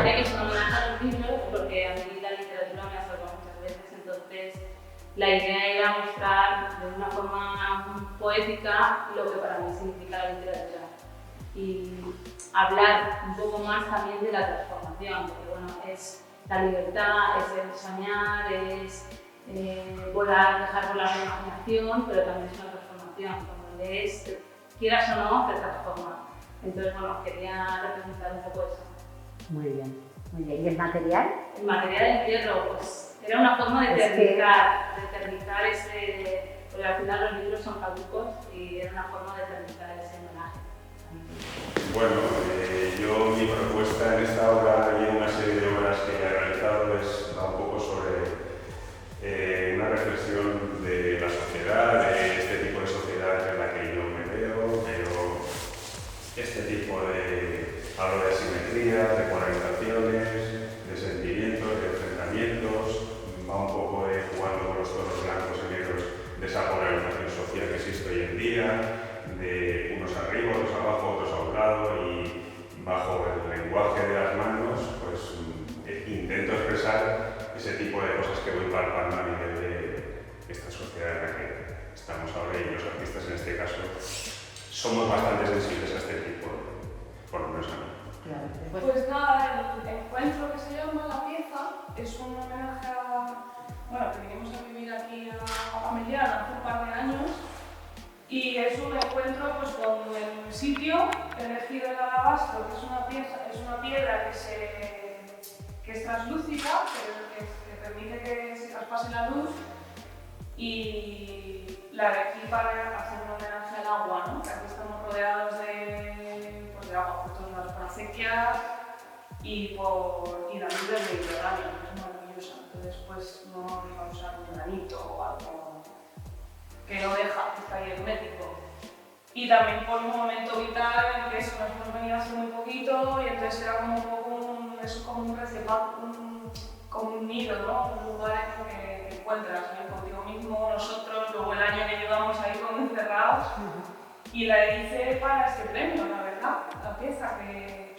gustaría que se nominaran los libros porque a mí la literatura me ha salvado muchas veces, entonces la idea era mostrar de una forma poética lo que para mí significa la literatura y hablar un poco más también de la transformación, porque bueno, es la libertad, es el soñar, es volar, dejar volar la imaginación, pero también es una transformación, cuando lees, quieras o no, te transforma. Entonces, bueno, quería representar un poco eso. Muy bien, muy bien. ¿Y el material? El material de entierro, pues era una forma de eternizar ese, porque al final los libros son caducos y era una forma de eternizar ese homenaje. Bueno, yo mi propuesta en esta obra y en una serie de obras que he realizado va un poco sobre una reflexión de la sociedad, de este tipo de sociedad en la que yo me veo este tipo de, hablo de asimetría, de polarizaciones, de sentimientos, de enfrentamientos, va un poco jugando con los tonos blancos y negros de esa polarización social que existe hoy en día, de unos arriba, otros abajo, otros a un lado, y bajo el lenguaje de las manos, pues intento expresar ese tipo de cosas que voy palpando a nivel de esta sociedad en la que estamos ahora, y los artistas en este caso somos bastante sensibles a este tipo, por lo menos a mí. Claro. Pues nada, el encuentro que se llama La Pieza es un homenaje bueno, que vinimos a vivir aquí a Familiar hace un par de años, y es un encuentro pues, con el sitio elegido del alabastro, que es una piedra que es translúcida, que permite que se traspase la luz, y la elegí para hacer un homenaje al agua, ¿no? Que aquí estamos rodeados de agua por todos lados, por acequias y la luz del Mediterráneo, que es maravillosa. Entonces, pues no iba a usar un granito o algo que no deja, que está ahí hermético. Y también por un momento vital en el que eso nos hemos venido hace muy poquito, y entonces era como un poco como un receptáculo, como un nido, ¿no? Un lugar en el que te encuentras contigo mismo, nosotros, luego el año que llevamos ahí como encerrados. Y la hice para este premio, la verdad, La Pieza, que